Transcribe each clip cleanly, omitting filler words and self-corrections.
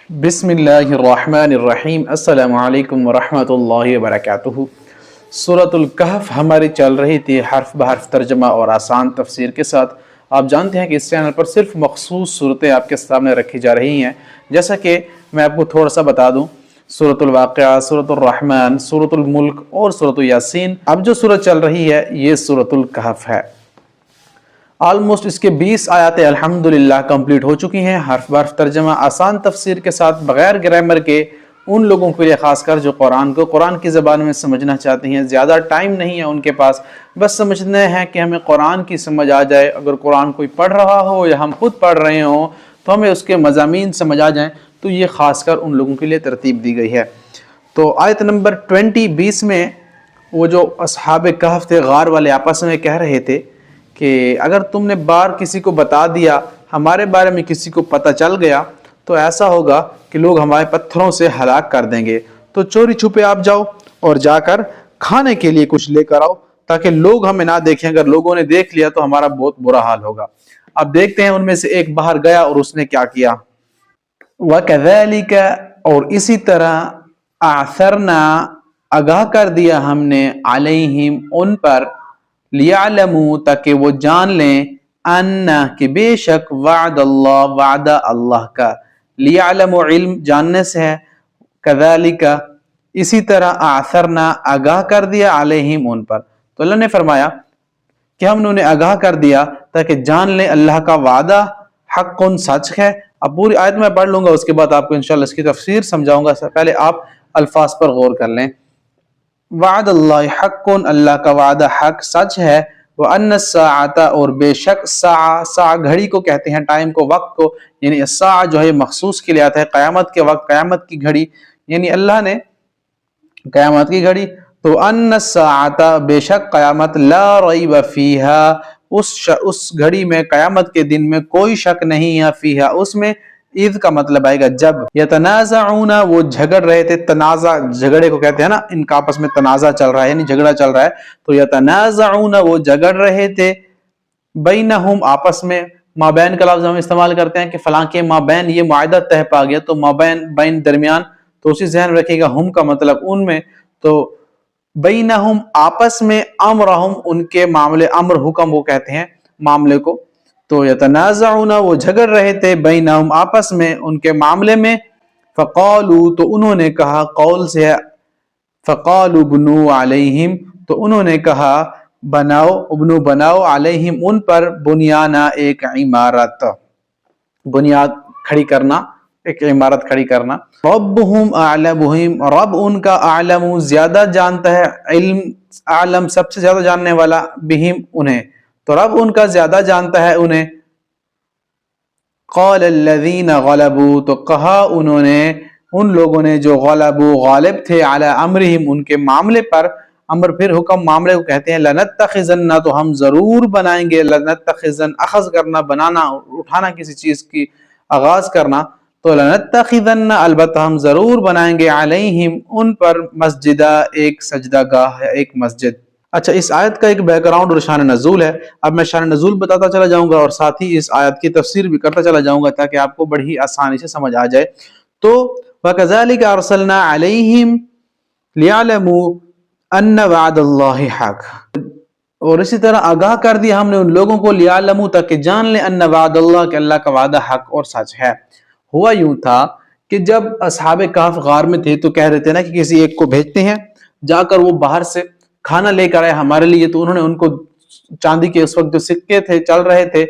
بسم اللہ الرحمن الرحیم السلام علیکم ورحمۃ اللہ وبرکاتہ۔ سورۃ الکہف ہماری چل رہی تھی حرف بحرف ترجمہ اور آسان تفسیر کے ساتھ۔ آپ جانتے ہیں کہ اس چینل پر صرف مخصوص صورتیں آپ کے سامنے رکھی جا رہی ہیں، جیسا کہ میں آپ کو تھوڑا سا بتا دوں۔ سورۃ الواقعہ، سورۃ الرحمن، سورۃ الملک اور سورۃ یاسین۔ اب جو سورت چل رہی ہے یہ سورۃ الکہف ہے۔ آلموسٹ اس کے 20 آیاتیں الحمدللہ کمپلیٹ ہو چکی ہیں، حرف بحرف ترجمہ آسان تفسیر کے ساتھ، بغیر گرامر کے، ان لوگوں کے لیے خاص کر جو قرآن کی زبان میں سمجھنا چاہتے ہیں۔ زیادہ ٹائم نہیں ہے ان کے پاس، بس سمجھنا ہے کہ ہمیں قرآن کی سمجھ آ جائے۔ اگر قرآن کوئی پڑھ رہا ہو یا ہم خود پڑھ رہے ہوں تو ہمیں اس کے مضامین سمجھ آ جائیں، تو یہ خاص کر ان لوگوں کے لیے ترتیب دی گئی ہے۔ تو آیت نمبر 20 میں وہ جو اصحاب کہف تھے، غار والے، آپس میں کہہ رہے تھے کہ اگر تم نے بار کسی کو بتا دیا، ہمارے بارے میں کسی کو پتہ چل گیا، تو ایسا ہوگا کہ لوگ ہمارے پتھروں سے ہلاک کر دیں گے۔ تو چوری چھپے آپ جاؤ اور جا کر کھانے کے لیے کچھ لے کر آؤ، تاکہ لوگ ہمیں نہ دیکھیں۔ اگر لوگوں نے دیکھ لیا تو ہمارا بہت برا حال ہوگا۔ اب دیکھتے ہیں ان میں سے ایک باہر گیا اور اس نے کیا کیا۔ وَكَذَلِكَ، اور اسی طرح، اعثرنا، آگاہ کر دیا ہم نے، علیہم، ان پر، لیعلموا، تاکہ وہ جان لیں، ان، کہ بے شک، وعد اللہ، وعدہ اللہ کا، لیعلموا، علم جاننے سے ہے، کذالک، اسی طرح، اعثرنا، آگاہ کر دیا، علیہم، ان پر۔ تو اللہ نے فرمایا کہ ہم نے انہیں آگاہ کر دیا تاکہ جان لیں اللہ کا وعدہ حق، سچ ہے۔ اب پوری آیت میں پڑھ لوں گا، اس کے بعد آپ کو انشاءاللہ اس کی تفسیر سمجھاؤں گا، پہلے آپ الفاظ پر غور کر لیں۔ وعد اللہ حق، اللہ کا وعدہ حق، سچ ہے۔ وَأَنَّ السَّاعَةَ، اور بے شک، ساعہ گھڑی کو کہتے ہیں، ٹائم کو، وقت کو، یعنی الساعہ جو ہے مخصوص کے لیے آتا ہے، قیامت کے وقت، قیامت کی گھڑی، یعنی اللہ نے قیامت کی گھڑی۔ تو ان الساعة، بے شک قیامت، لا ریب فیہا، اس گھڑی میں، قیامت کے دن میں کوئی شک نہیں ہے، فیہا، اس میں، اذ کا مطلب آئے گا جب، یتنازعون، وہ جھگڑ رہے تھے، تنازع جھگڑے کو کہتے ہیں نا، ان کا آپس میں تنازع چل رہا ہے، یعنی جھگڑا چل رہا ہے، تو یتنازعون، وہ جھگڑ رہے تھے، بینہم، آپس میں۔ مابین کا لفظ ہم استعمال کرتے ہیں کہ فلاں کے مابین یہ معاہدہ طے پا گیا، تو مابین، بین، درمیان، تو اسی ذہن رکھے گا، ہم کا مطلب ان میں، تو بینہم، آپس میں، امرہم، ان کے معاملے، امر، حکم وہ کہتے ہیں معاملے کو، تو یتنازعون، وہ جھگڑ رہے تھے، بینہم، آپس میں، ان کے معاملے میں، فقالوا، تو انہوں نے کہا، قول سے ہے، فقالوا بنو علیہم، تو انہوں نے کہا، بناؤ، ابنو، بناؤ، علیہم، ان پر، بنیانا، ایک عمارت، بنیاد کھڑی کرنا، ایک عمارت کھڑی کرنا۔ ربہم اعلمہم، رب ان کا، اعلم، زیادہ جانتا ہے، علم، اعلم، سب سے زیادہ جاننے والا، بہم، انہیں، تو رب ان کا زیادہ جانتا ہے انہیں۔ قال الذین غلبوا، تو کہا انہوں نے، ان لوگوں نے جو غلبوا، غالب تھے، علی امرہم، ان کے معاملے پر، امر پھر حکم، معاملے کو کہتے ہیں، لنتخذن، تو ہم ضرور بنائیں گے، لنتخذن، اخذ کرنا، بنانا، اٹھانا کسی چیز کی، آغاز کرنا، تو لنتخذن، البتہ ہم ضرور بنائیں گے، علیہم، ان پر، مسجدہ، ایک سجدہ گاہ ہے، ایک مسجد۔ اچھا، اس آیت کا ایک بیک گراؤنڈ اور شان نزول ہے۔ اب میں شان نزول بتاتا چلا جاؤں گا اور ساتھ ہی اس آیت کی تفسیر بھی کرتا چلا جاؤں گا، تاکہ آپ کو بڑی آسانی سے سمجھ آ جائے۔ تو وَكَذَلِكَ أَرْسَلْنَا عَلَيْهِمْ لِيَعْلَمُوا أَنَّ وَعْدَ اللَّهِ حَقٌّ، اور اسی طرح آگاہ کر دیا ہم نے ان لوگوں کو، لیعلموا، تاکہ جان لیں، ان وعد اللہ، کہ اللہ کا وعدہ حق اور سچ ہے۔ ہوا یوں تھا کہ جب اصحاب کہف غار میں تھے تو کہہ رہے تھے نا کہ کسی ایک کو بھیجتے ہیں، جا کر وہ باہر سے کھانا لے کر آئے ہمارے لیے، تو انہوں نے ان کو چاندی کے اس وقت جو سکے تھے چل رہے تھے،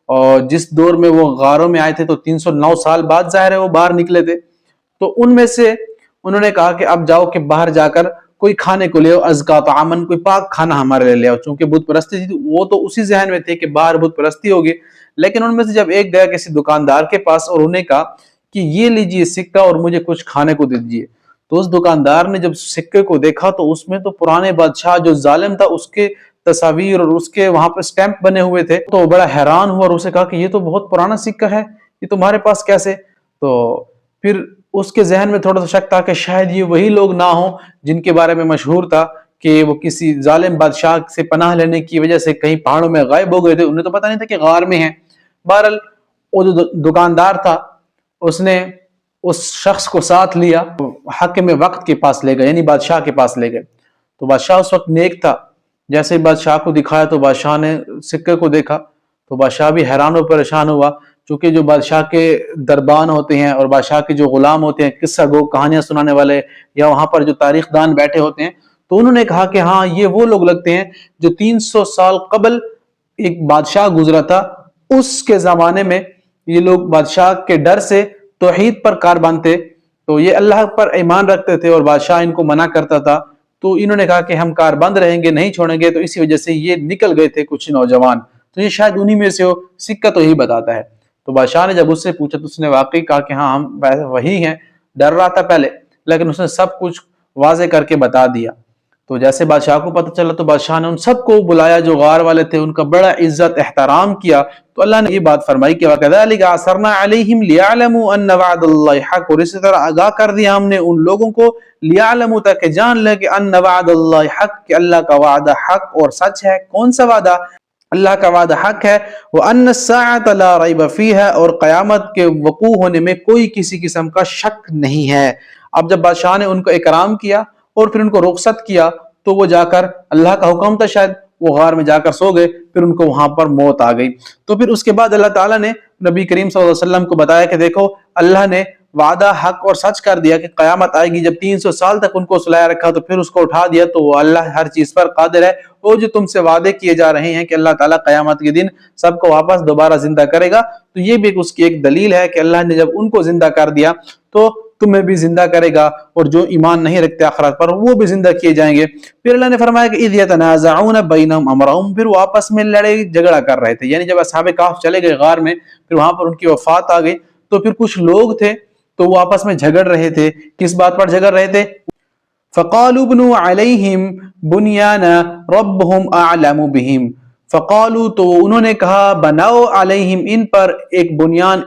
اور جس دور میں وہ غاروں میں آئے تھے تو 309 سال بعد ظاہر ہے وہ باہر نکلے تھے، تو ان میں سے انہوں نے کہا کہ اب جاؤ کہ باہر جا کر کوئی کھانے کو لے آؤ، ازکا طعامن، کوئی پاک کھانا ہمارے لیے لے آؤ، چونکہ بت پرستی تھی، وہ تو اسی ذہن میں تھے کہ باہر بت پرستی ہوگی۔ لیکن ان میں سے جب ایک گیا کسی دکاندار کے پاس اور انہیں کہا کہ یہ لیجئے سکہ اور مجھے کچھ کھانے کو دے دیجئے، تو اس دکاندار نے جب سکے کو دیکھا تو اس میں تو پرانے بادشاہ جو ظالم تھا اس کے تصاویر اور اس کے وہاں پر سٹیمپ بنے ہوئے تھے، تو بڑا حیران ہوا اور اسے کہا کہ یہ تو بہت پرانا سکہ ہے، یہ تمہارے پاس کیسے؟ تو پھر اس کے ذہن میں تھوڑا سا شک تھا کہ شاید یہ وہی لوگ نہ ہوں جن کے بارے میں مشہور تھا کہ وہ کسی ظالم بادشاہ سے پناہ لینے کی وجہ سے کہیں پہاڑوں میں غائب ہو گئے تھے، انہیں تو پتہ نہیں تھا کہ غار میں ہیں۔ بہرحال وہ جو دکاندار تھا اس نے اس شخص کو ساتھ لیا، حاکم وقت کے پاس لے گئے، یعنی بادشاہ کے پاس لے گئے. تو بادشاہ اس وقت نیک تھا، جیسے ہی بادشاہ کو دکھایا تو بادشاہ نے سکے کو دیکھا تو بادشاہ بھی حیران و پریشان ہوا، چونکہ جو بادشاہ کے دربان ہوتے ہیں اور بادشاہ کے جو غلام ہوتے ہیں، قصہ گو، کہانیاں سنانے والے، یا وہاں پر جو تاریخ دان بیٹھے ہوتے ہیں، تو انہوں نے کہا کہ ہاں یہ وہ لوگ لگتے ہیں جو 300 سال قبل ایک بادشاہ گزرا تھا، اس کے زمانے میں یہ لوگ بادشاہ کے ڈر سے توحید پر کار باندھتے، تو یہ اللہ پر ایمان رکھتے تھے اور بادشاہ ان کو منع کرتا تھا، تو انہوں نے کہا کہ ہم کار بند رہیں گے، نہیں چھوڑیں گے، تو اسی وجہ سے یہ نکل گئے تھے کچھ نوجوان. تو یہ شاید انہی میں سے ہو، سکہ تو یہی بتاتا ہے. تو بادشاہ نے جب اس سے پوچھا تو اس نے واقعی کہا کہ ہاں ہم وہی ہیں. ڈر رہا تھا پہلے، لیکن اس نے سب کچھ واضح کر کے بتا دیا. تو جیسے بادشاہ کو پتہ چلا تو بادشاہ نے ان سب کو بلایا جو غار والے تھے، ان کا بڑا عزت احترام کیا. تو اللہ نے یہ بات فرمائی کہ وَكَذَلِكَ أَعْثَرْنَا عَلَيْهِمْ لِيَعْلَمُوا أَنَّ وَعْدَ اللَّهِ حَقٌّ، اور اسی طرح آگاہ کر دیا ہم نے ان لوگوں کو، لِيَعْلَمُوا تاکہ جان لے کہ أَنَّ وَعْدَ اللَّهِ حَقٌّ، کہ اللہ کا وعدہ حق اور سچ ہے. کون سا وعدہ؟ اللہ کا وعدہ حق ہے. وَأَنَّ السَّاعَةَ لَا رَيْبَ فِيهَا، اور قیامت کے وقوع ہونے میں کوئی کسی قسم کا شک نہیں ہے. اب جب بادشاہ نے ان کو اکرام کیا اور پھر ان کو رخصت کیا تو وہ جا کر، اللہ کا حکم تھا شاید، وہ غار میں جا کر سو گئے، پھر ان کو وہاں پر موت آ گئی. تو پھر اس کے بعد اللہ تعالیٰ نے نبی کریم صلی اللہ علیہ وسلم کو بتایا کہ دیکھو اللہ نے وعدہ حق اور سچ کر دیا کہ قیامت آئے گی. جب 300 سال تک ان کو سلایا رکھا تو پھر اس کو اٹھا دیا، تو وہ اللہ ہر چیز پر قادر ہے. وہ جو تم سے وعدے کیے جا رہے ہیں کہ اللہ تعالیٰ قیامت کے دن سب کو واپس دوبارہ زندہ کرے گا، تو یہ بھی اس کی ایک دلیل ہے کہ اللہ نے جب ان کو زندہ کر دیا تو تمہیں بھی زندہ کرے گا، اور جو ایمان نہیں رکھتے آخرت پر وہ بھی زندہ کیے جائیں گے. پھر اللہ نے فرمایا کہ اذ یتنازعون بینہم امرہم، پھر وہ آپس میں لڑے جھگڑا کر رہے تھے. یعنی جب اصحاب کہف چلے گئے غار میں، پھر وہاں پر ان کی وفات آ گئی، تو پھر کچھ لوگ تھے تو وہ آپس میں جھگڑ رہے تھے. کس بات پر جھگڑ رہے تھے؟ فقالوا ابنوا علیہم بنیانا ربہم اعلم بہم. فقالوا، تو انہوں نے کہا، بناؤ علیہم ان پر ایک بنیان،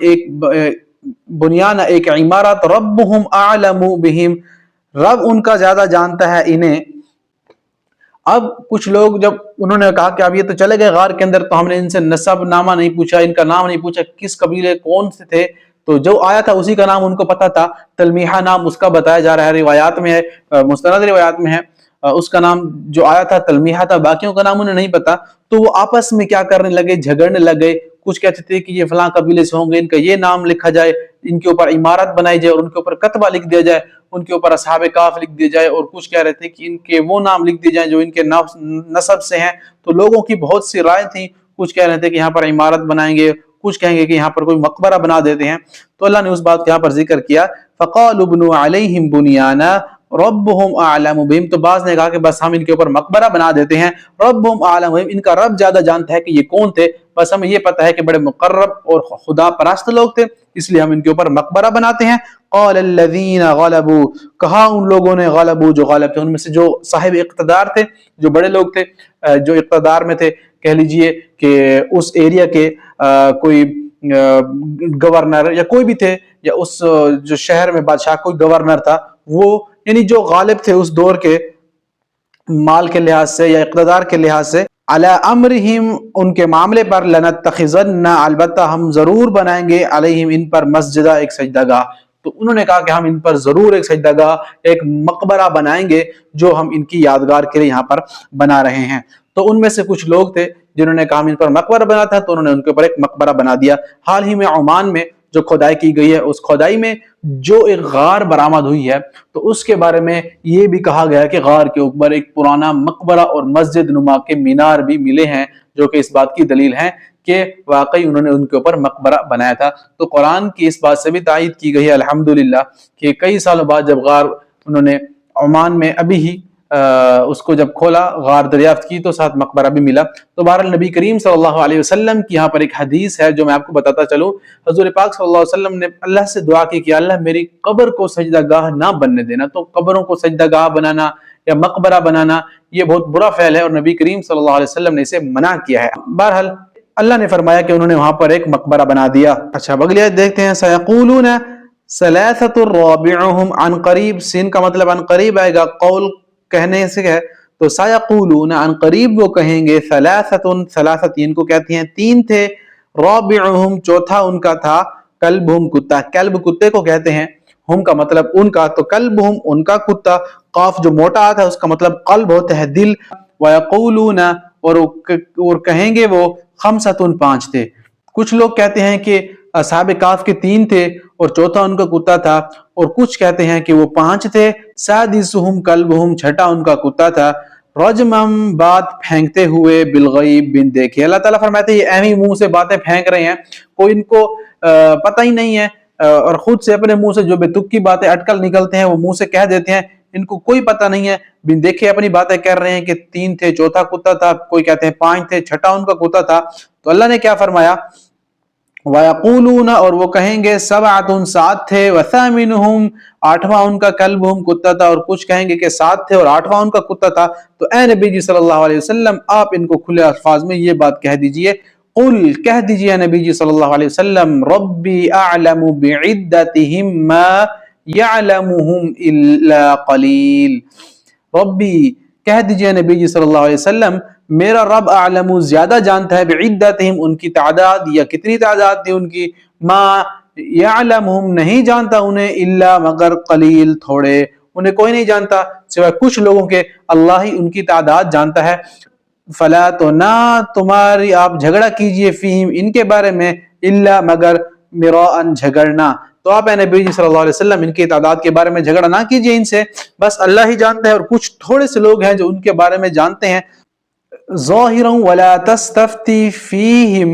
ایک عمارت، ربہم اعلم بہم، رب ان کا زیادہ جانتا ہے انہیں. اب کچھ لوگ جب انہوں نے کہا کہ اب یہ تو چلے گئے غار کے اندر، تو ہم نے ان سے نسب نامہ نہیں پوچھا، ان کا نام نہیں پوچھا، کس قبیلے کون سے تھے. تو جو آیا تھا اسی کا نام ان کو پتا تھا، تلمیحہ نام اس کا بتایا جا رہا ہے، روایات میں ہے، مستند روایات میں ہے، اس کا نام جو آیا تھا تلمیحہ تھا، باقیوں کا نام انہیں نہیں پتا. تو وہ آپس میں کیا کرنے لگے، جھگڑنے لگے. کچھ کہتے تھے کہ یہ فلاں قبیلے سے ہوں گے، ان کا یہ نام لکھا جائے، ان کے اوپر عمارت بنائی جائے اور ان کے اوپر کتبہ لکھ دیا جائے، ان کے اوپر اصحاب کہف لکھ دیا جائے. اور کچھ کہہ رہے تھے کہ ان کے وہ نام لکھ دیے جائیں جو ان کے نسب سے ہیں. تو لوگوں کی بہت سی رائے تھیں. کچھ کہہ رہے تھے کہ یہاں پر عمارت بنائیں گے، کچھ کہیں گے کہ یہاں پر کوئی مقبرہ بنا دیتے ہیں. تو اللہ نے اس بات کا یہاں پر ذکر کیا، فقالوا ابنوا علیہم بنیانا ربہم اعلم بہم. تو بعض نے کہا کہ بس ہم ان کے اوپر مقبرہ بنا دیتے ہیں، ربہم اعلم بہم، ان کا رب زیادہ جانتا ہے کہ یہ کون تھے، بس ہمیں یہ پتہ ہے کہ بڑے مقرب اور خدا پرست لوگ تھے، اس لیے ہم ان کے اوپر مقبرہ بناتے ہیں. قال الذین غلبوا، کہا ان لوگوں نے، غلبوا جو غالب تھے، ان میں سے جو صاحب اقتدار تھے، جو بڑے لوگ تھے، جو اقتدار میں تھے، کہہ لیجئے کہ اس ایریا کے کوئی گورنر یا کوئی بھی تھے، یا اس جو شہر میں بادشاہ کوئی گورنر تھا، وہ یعنی جو غالب تھے اس دور کے، مال کے لحاظ سے یا اقتدار کے لحاظ سے، علی امرہم، ان کے معاملے پر، لنتخذن، البتہ ہم ضرور بنائیں گے، علیہم ان پر، مسجدہ، ایک سجدہ گاہ. تو انہوں نے کہا کہ ہم ان پر ضرور ایک سجدہ گاہ، ایک مقبرہ بنائیں گے جو ہم ان کی یادگار کے لیے یہاں پر بنا رہے ہیں. تو ان میں سے کچھ لوگ تھے جنہوں نے کہا ہم ان پر مقبرہ بنا تھا، تو انہوں نے ان کے اوپر ایک مقبرہ بنا دیا. حال ہی میں عمان میں جو کھدائی کی گئی ہے، اس کھدائی میں جو ایک غار برآمد ہوئی ہے، تو اس کے بارے میں یہ بھی کہا گیا کہ غار کے اوپر ایک پرانا مقبرہ اور مسجد نما کے مینار بھی ملے ہیں، جو کہ اس بات کی دلیل ہے کہ واقعی انہوں نے ان کے اوپر مقبرہ بنایا تھا. تو قرآن کی اس بات سے بھی تائید کی گئی ہے الحمدللہ کہ کئی سالوں بعد جب غار انہوں نے عمان میں ابھی ہی اس کو جب کھولا، غار دریافت کی، تو ساتھ مقبرہ بھی ملا. تو بہرحال نبی کریم صلی اللہ علیہ وسلم کی یہاں پر ایک حدیث ہے جو میں آپ کو بتاتا چلوں. حضور پاک صلی اللہ علیہ وسلم نے اللہ سے دعا کی کہ اللہ میری قبر کو سجدہ گاہ نہ بننے دینا. تو قبروں کو سجدہ گاہ بنانا یا مقبرہ بنانا یہ بہت برا فعل ہے، اور نبی کریم صلی اللہ علیہ وسلم نے اسے منع کیا ہے. بہرحال اللہ نے فرمایا کہ انہوں نے وہاں پر ایک مقبرہ بنا دیا. اچھا، اگلی آیت دیکھتے ہیں. سیقولون ثلاثۃ رابعہم، عن قریب، سین کا مطلب عن قریب آئے گا، قول کہنے سے ہے، تو سیقولون عن قریب وہ کہیں گے، ثلاثۃ، ثلاثۃ ان کو کہتے ہیں تین تھے، رابعہم چوتھا ان کا تھا، کلبہم کتا، کلب کتے کو کہتے ہیں، ہم کا مطلب ان کا، تو کلبہم ان کا کتا، قاف جو موٹا آتا ہے اس کا مطلب قلب ہوتا ہے دل، وَيَقُولُونَ اور کہیں گے وہ خمسۃ 5 تھے. کچھ لوگ کہتے ہیں کہ اصحاب کہف کے 3 تھے اور چوتھا ان کا کتا تھا، اور کچھ کہتے ہیں کہ وہ 5 تھے، سادسہم کلبہم چھٹا ان کا کتا تھا، رجمم بات پھینکتے ہوئے بالغیب بن دیکھے. اللہ تعالیٰ فرماتے ہیں یہ ایویں منہ سے باتیں پھینک رہے ہیں، کوئی ان کو پتہ ہی نہیں ہے، اور خود سے اپنے منہ سے جو بے تک کی باتیں اٹکل نکلتے ہیں وہ منہ سے کہہ دیتے ہیں، ان کو کوئی پتہ نہیں ہے، بن دیکھے اپنی باتیں کر رہے ہیں کہ 3 تھے، چوتھا کتا تھا، کوئی کہتے ہیں 5 تھے، چھٹا ان کا کتا تھا. تو اللہ نے کیا فرمایا، وَيَقُولُونَ اور وہ کہیں گے 7 7 تھے، وَثَامِنُهُمْ 8واں ان کا کلبہم کتا تھا، اور کچھ کہیں گے کہ 7 تھے اور 8واں ان کا کتا تھا. تو اے نبی جی صلی اللہ علیہ وسلم آپ ان کو کھلے الفاظ میں یہ بات کہہ دیجئے، قل کہہ دیجئے نبی جی صلی اللہ علیہ وسلم، ربی اعلم بعدتہم ما یعلمہم الا قلیل. ربی کہہ دیجئے نبی جی صلی اللہ علیہ وسلم میرا رب اعلم زیادہ جانتا ہے بعدتہم ان کی تعداد، یا کتنی تعداد تھی ان کی، ما یعلمہم نہیں جانتا انہیں، الا مگر قلیل تھوڑے، انہیں کوئی نہیں جانتا سوائے کچھ لوگوں کے، اللہ ہی ان کی تعداد جانتا ہے. فلا تو نہ تمہاری آپ جھگڑا کیجئے فیہم ان کے بارے میں، الا مگر مراءن جھگڑنا. تو آپ اے نبی جی صلی اللہ علیہ وسلم ان کی تعداد کے بارے میں جھگڑا نہ کیجئے ان سے، بس اللہ ہی جانتا ہے، اور کچھ تھوڑے سے لوگ ہیں جو ان کے بارے میں جانتے ہیں. ظاہرا ولا تستفتی فیہم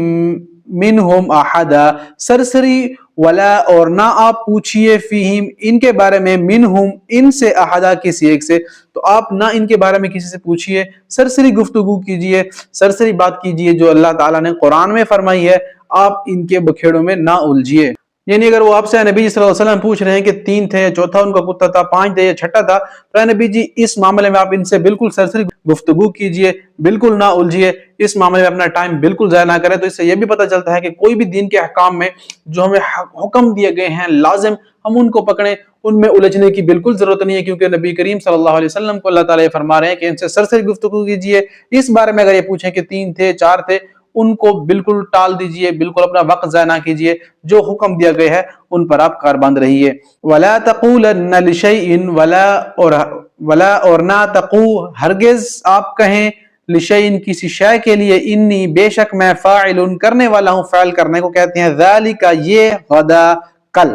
منہم احدا، سرسری، ولا اور نہ آپ پوچھئے فیہم ان کے بارے میں، منہم ان سے، احدا کسی ایک سے. تو آپ نہ ان کے بارے میں کسی سے پوچھئے، سرسری گفتگو کیجئے، سرسری بات کیجئے جو اللہ تعالیٰ نے قرآن میں فرمائی ہے، آپ ان کے بکھیڑوں میں نہ الجھئے. یعنی اگر وہ آپ سے نبی صلی اللہ علیہ وسلم پوچھ رہے ہیں کہ 3 تھے، چوتھا ان کا کتا تھا، 5 تھے یا چھٹا تھا، تو نبی جی اس معاملے میں آپ ان سے بالکل سرسری گفتگو کیجئے، بالکل نہ الجھئے، اس معاملے میں اپنا ٹائم بالکل ضائع نہ کریں. تو اس سے یہ بھی پتہ چلتا ہے کہ کوئی بھی دین کے احکام میں جو ہمیں حکم دیے گئے ہیں لازم ہم ان کو پکڑیں، ان میں الجھنے کی بالکل ضرورت نہیں ہے، کیونکہ نبی کریم صلی اللہ علیہ وسلم کو اللہ تعالیٰ یہ فرما رہے ہیں کہ ان سے سرسری گفتگو کیجئے. اس بارے میں اگر یہ پوچھیں کہ 3 تھے 4 تھے، ان کو بالکل ٹال دیجئے، بالکل اپنا وقت ضائع نہ کیجئے، جو حکم دیا گیا ہے ان پر آپ کاربند رہیے. وَلَا تَقُولَنَّ لِشَيْءٍ وَلَا اور نہ تقو ہرگز آپ کہیں، لشیء کسی شے کے لیے، انی بے شک میں، فاعل کرنے والا ہوں، فعل کرنے کو کہتے ہیں، ذالک یہ، غدا کل.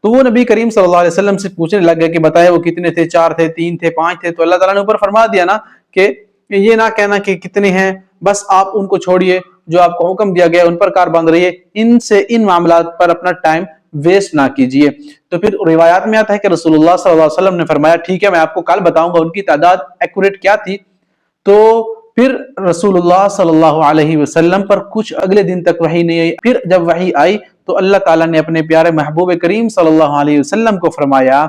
تو وہ نبی کریم صلی اللہ علیہ وسلم سے پوچھنے لگ گئے کہ بتائے وہ کتنے تھے، 4 تھے، 3 تھے، 5 تھے. تو اللہ تعالیٰ نے اوپر فرما دیا نا کہ یہ نہ کہنا کہ کتنے ہیں، بس آپ ان کو چھوڑیے، جو آپ کو حکم دیا گیا ان پر کاربند رہیے، ان سے ان معاملات پر اپنا ٹائم ویسٹ نہ کیجیے. تو پھر روایات میں آتا ہے کہ رسول اللہ صلی اللہ علیہ وسلم نے فرمایا ٹھیک ہے میں آپ کو کل بتاؤں گا ان کی تعداد ایکوریٹ کیا تھی. تو پھر رسول اللہ صلی اللہ علیہ وسلم پر کچھ اگلے دن تک وحی نہیں آئی. پھر جب وحی آئی تو اللہ تعالیٰ نے اپنے پیارے محبوب کریم صلی اللہ علیہ وسلم کو فرمایا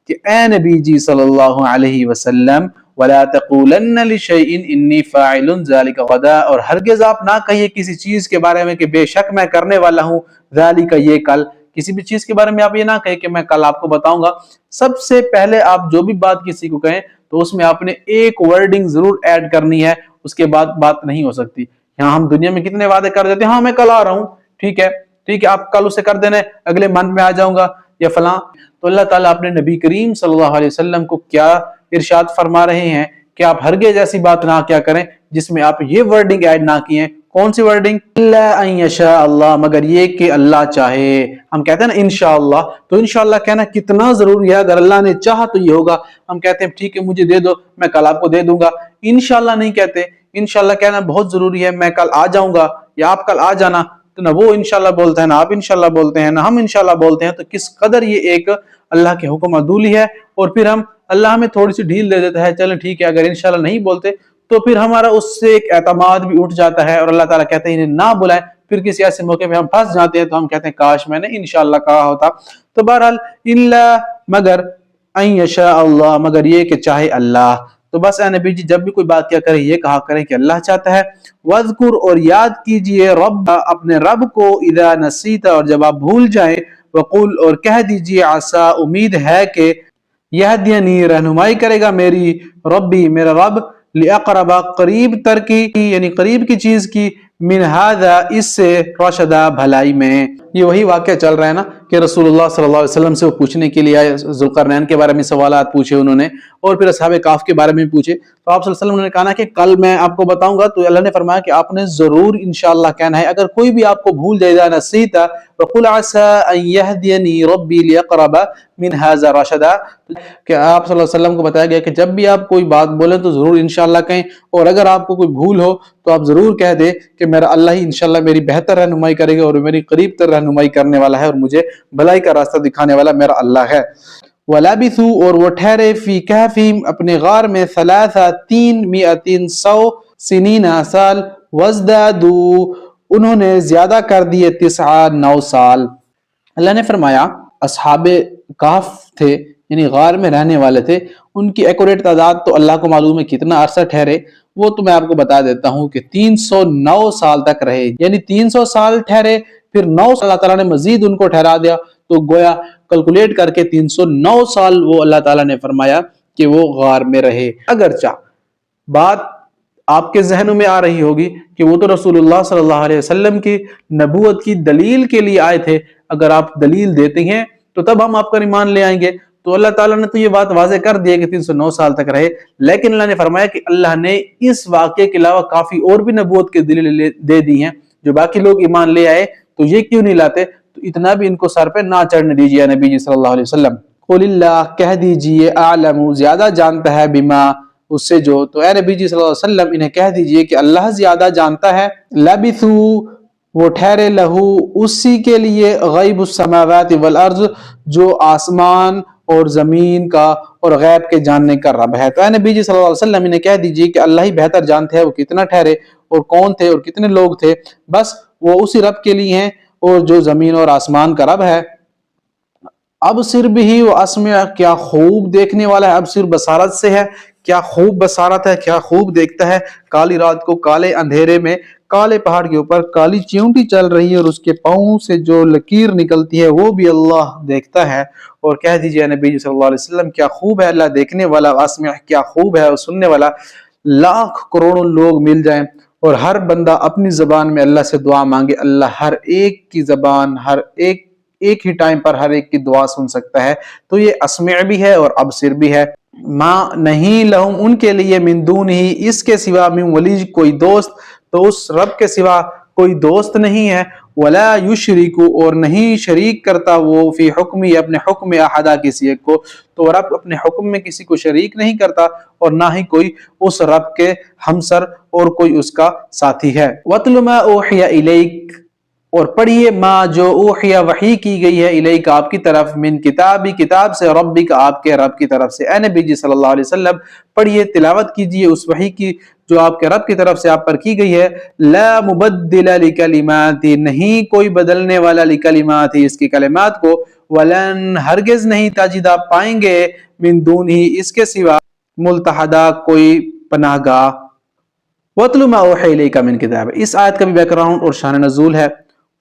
کہ اے نبی جی صلی اللہ علیہ وسلم، وَلَا تَقُولَنَّ لِشَيْءٍ إِنِّي فَاعِلٌ ذَلِكَ غَدًا، اور ہرگز آپ نہ کہیے کسی چیز کے بارے میں کہ بے شک میں کرنے والا ہوں، ذَلِكَ یہ کل. کسی بھی چیز کے بارے میں آپ یہ نہ کہیں کہ میں کل آپ کو بتاؤں گا. سب سے پہلے آپ جو بھی بات کسی کو کہیں تو اس میں آپ نے ایک ورڈنگ ضرور ایڈ کرنی ہے، اس کے بعد بات نہیں ہو سکتی. یہاں ہم دنیا میں کتنے وعدے کر دیتے ہیں، ہاں میں کل آ رہا ہوں، ٹھیک ہے آپ کل اسے کر دینا، اگلے منتھ میں آ جاؤں گا یا فلاں. تو اللہ تعالیٰ اپنے نبی کریم صلی اللہ علیہ وسلم کو کیا ارشاد فرما رہے ہیں کہ آپ ہرگز ایسی بات نہ کیا کریں جس میں آپ یہ ورڈنگ ایڈ نہ کیے. کون سی ورڈنگ؟ الا ان یشاء اللہ، مگر یہ کہ اللہ چاہے. ہم کہتے ہیں نا انشاءاللہ، تو انشاءاللہ کہنا کتنا ضروری ہے. اگر اللہ نے چاہا تو یہ ہوگا. ہم کہتے ہیں ٹھیک ہے مجھے دے دو، میں کل آپ کو دے دوں گا. انشاءاللہ نہیں کہتے. انشاءاللہ کہنا بہت ضروری ہے، میں کل آ جاؤں گا یا آپ کل آ جانا. تو نہ وہ انشاءاللہ بولتے ہیں، نہ آپ انشاءاللہ بولتے ہیں، نہ ہم انشاءاللہ بولتے ہیں. تو کس قدر یہ ایک اللہ کے حکم عدولی ہے. اور پھر اللہ ہمیں تھوڑی سی ڈھیل دے دیتا ہے، چلیں ٹھیک ہے اگر انشاءاللہ نہیں بولتے تو پھر ہمارا اس سے ایک اعتماد بھی اٹھ جاتا ہے، اور اللہ تعالیٰ کہتے ہیں انہیں نہ بلائیں. پھر کسی ایسے موقع پہ ہم پھنس جاتے ہیں تو ہم کہتے ہیں کاش میں نے انشاءاللہ کہا ہوتا. تو بہرحال الا مگر ان یشاء اللہ، مگر یہ کہ چاہے اللہ. تو بس اے نبی جی جب بھی کوئی بات کیا کرے یہ کہا کریں کہ اللہ چاہتا ہے. وَاذْكُرْ اور یاد کیجئے رب اپنے رب کو، اذا نسیت اور جب آپ بھول جائیں، وقول اور کہہ دیجئے عسا امید ہے کہ، یہدینی رہنمائی کرے گا میری، ربی میرا رب، لأقرب قریب تر کی یعنی قریب کی چیز کی، من ھذا اس سے، رشدا بھلائی میں. یہ وہی واقعہ چل رہا ہے نا کہ رسول اللہ صلی اللہ علیہ وسلم سے وہ پوچھنے کے لیے آئے، ذوالقرنین کے بارے میں سوالات پوچھے انہوں نے، اور پھر اصحاب کہف کے بارے میں پوچھے. تو آپ صلی اللہ علیہ وسلم نے کہا نا کہ کل میں آپ کو بتاؤں گا. تو اللہ نے فرمایا کہ آپ نے ضرور انشاءاللہ کہنا ہے. اگر کوئی بھی آپ کو بھول جائے گا نسیتا وقل عسى ان يهديني ربي لاقرب من هذا رشدا، کہ آپ صلی اللہ علیہ وسلم کو بتایا گیا کہ جب بھی آپ کوئی بات بولیں تو ضرور انشاءاللہ کہیں، اور اگر آپ کو کوئی بھول ہو تو آپ ضرور کہہ دیں کہ میرا اللہ ہی انشاءاللہ میری بہتر رہنمائی کرے گا، اور میری قریب تر رہنمائی کرنے والا ہے، اور مجھے بھلائی کا راستہ دکھانے والا میرا اللہ ہے. وَلَبِثُوا، اور وہ ٹھہرے فی کہفہم اپنے غار میں 300 سنین سال، وَازْدَادُوا انہوں نے زیادہ کر دیے 9 سال. اللہ نے فرمایا اصحاب کہف تھے یعنی غار میں رہنے والے تھے، ان کی ایکوریٹ تعداد تو اللہ کو معلوم ہے کتنا عرصہ ٹھہرے، وہ تو میں آپ کو بتا دیتا ہوں کہ 309 سال تک رہے، یعنی 300 سال ٹھہرے، پھر 9 سال اللہ تعالیٰ نے مزید ان کو ٹھہرا دیا، تو گویا کیلکولیٹ کر کے 309 سال وہ اللہ تعالیٰ نے فرمایا کہ وہ غار میں رہے. اگرچہ بات آپ کے ذہنوں میں آ رہی ہوگی کہ وہ تو رسول اللہ صلی اللہ علیہ وسلم کی نبوت کی دلیل کے لیے آئے تھے، اگر آپ دلیل دیتے ہیں تو تب ہم آپ کا ایمان لے آئیں گے. تو اللہ تعالیٰ نے تو یہ بات واضح کر دی کہ 309 سال تک رہے، لیکن اللہ نے فرمایا کہ اللہ نے اس واقعے کے علاوہ کافی اور بھی نبوت کے دلیل دے دی ہیں جو باقی لوگ ایمان لے آئے تو یہ کیوں نہیں لاتے. تو اتنا بھی ان کو سر پہ نہ چڑھنے دیجیے نبی جی صلی اللہ علیہ وسلم. قل اللہ کہہ دیجیے اعلم زیادہ جانتا ہے بما اس سے جو، تو اے نبی جی صلی اللہ علیہ وسلم انہیں کہہ دیجئے کہ اللہ زیادہ جانتا ہے. لبثوا وہ ٹھہرے لہو اسی کے لیے غیب السماوات والارض جو آسمان اور زمین کا اور غیب کے جاننے کا رب ہے. تو اے نبی جی صلی اللہ علیہ وسلم انہیں کہہ دیجئے کہ اللہ ہی بہتر جانتے ہیں وہ کتنا ٹھہرے اور کون تھے اور کتنے لوگ تھے، بس وہ اسی رب کے لیے ہیں اور جو زمین اور آسمان کا رب ہے. ابصر بھی و اسمع کیا خوب دیکھنے والا ہے، ابصر بصارت سے ہے، کیا خوب بصارت ہے، کیا خوب دیکھتا ہے. کالی رات کو کالے اندھیرے میں کالے پہاڑ کے اوپر کالی چیونٹی چل رہی ہے اور اس کے پاؤں سے جو لکیر نکلتی ہے وہ بھی اللہ دیکھتا ہے. اور کہہ دیجئے نبی جی صلی اللہ علیہ وسلم کیا خوب ہے اللہ دیکھنے والا، اسمع کیا خوب ہے سننے والا. لاکھ کروڑوں لوگ مل جائیں اور ہر بندہ اپنی زبان میں اللہ سے دعا مانگے، اللہ ہر ایک کی زبان ہر ایک ہی ٹائم پر ہر ایک کی دعا سن سکتا ہے. تو یہ اسمع بھی ہے اور ابصر بھی ہے. ما نہیں لہم ان کے لیے من دون ہی اس کے سوا من ولی کوئی دوست، تو اس رب کے سوا کوئی دوست نہیں ہے. ولا یشرک اور نہیں شریک کرتا وہ فی حکمی اپنے حکم احدا کسی ایک کو، تو رب اپنے حکم میں کسی کو شریک نہیں کرتا اور نہ ہی کوئی اس رب کے ہمسر اور کوئی اس کا ساتھی ہے. وَاتْلُ مَا أُوحِيَ إِلَيْكَ اور پڑھیے ما جو اوحیہ وحی کی گئی ہے الیک آپ کی طرف، من کتابی کتاب سے، ربک آپ کے رب کی طرف سے. اے نبی جی صلی اللہ علیہ وسلم پڑھیے تلاوت کیجئے اس وحی کی جو آپ کے رب کی طرف سے آپ پر کی گئی ہے. لا مبدل لکلمات نہیں کوئی بدلنے والا لکلمات اس کی کلمات کو، ولن ہرگز نہیں تجد آپ پائیں گے من دون ہی اس کے سوا ملتحدہ کوئی پناہ گاہ. وَاتْلُ مَا أُوحِيَ إِلَيْكَ مِنْ کتاب اس آیت کا بھی بیک گراؤنڈ اور شان نزول ہے.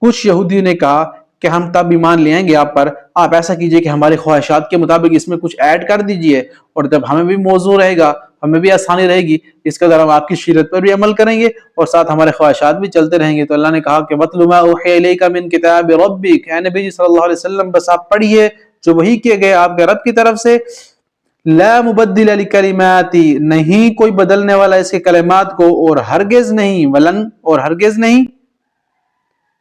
کچھ یہودیوں نے کہا کہ ہم تب ایمان لے آئیں گے آپ پر، آپ ایسا کیجئے کہ ہمارے خواہشات کے مطابق اس میں کچھ ایڈ کر دیجئے، اور جب ہمیں بھی موضوع رہے گا ہمیں بھی آسانی رہے گی اس کا ذرا ہم آپ کی شریعت پر بھی عمل کریں گے اور ساتھ ہمارے خواہشات بھی چلتے رہیں گے. تو اللہ نے کہا کہ وَاتْلُ مَا أُوحِيَ إِلَيْكَ مِنْ کتاب ربک اے نبی صلی اللہ علیہ وسلم بس آپ پڑھیے جو وحی کیے گئے آپ کے رب کی طرف سے. لا مبدل لکلمات نہیں کوئی بدلنے والا اس کے کلمات کو، اور ہرگز نہیں ولن اور ہرگز نہیں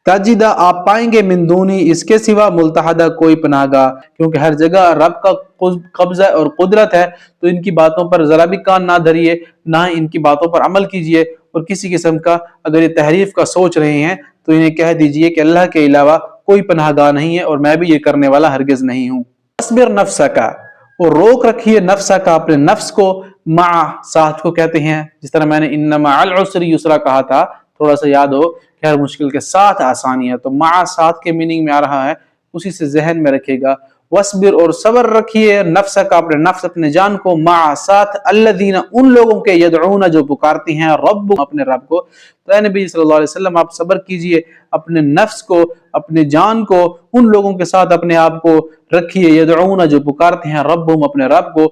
تجدہ آپ پائیں گے من دونی اس کے سوا ملتحدہ کوئی پناہ گاہ، کیونکہ ہر جگہ رب کا قبضہ اور قدرت ہے. تو ان کی باتوں پر ذرا بھی کان نہ دھریے، نہ ان کی باتوں پر عمل کیجئے، اور کسی قسم کا اگر یہ تحریف کا سوچ رہے ہیں تو انہیں کہہ دیجئے کہ اللہ کے علاوہ کوئی پناہ گاہ نہیں ہے اور میں بھی یہ کرنے والا ہرگز نہیں ہوں. اصبر نفسک اور روک رکھیے نفسہ کا اپنے نفس کو، مع ساتھ کو کہتے ہیں، جس طرح میں نے ان مع العسر یسرا کہا تھا تھوڑا سا یاد ہو کہ ہر مشکل کے ساتھ آسانی ہے، تو مع ساتھ کے میننگ میں آ رہا ہے، اسی سے ذہن میں رکھے گا. وصبر اور صبر رکھیے نفس کا اپنے نفس اپنے جان کو، مع ساتھ الذین ان لوگوں کے یدعون جو پکارتی ہیں رب اپنے رب کو. تو اے نبی صلی اللہ علیہ وسلم آپ صبر کیجئے اپنے نفس کو اپنے جان کو ان لوگوں کے ساتھ اپنے آپ کو رکھیے، یدعون جو پکارتے ہیں ربہم اپنے رب کو.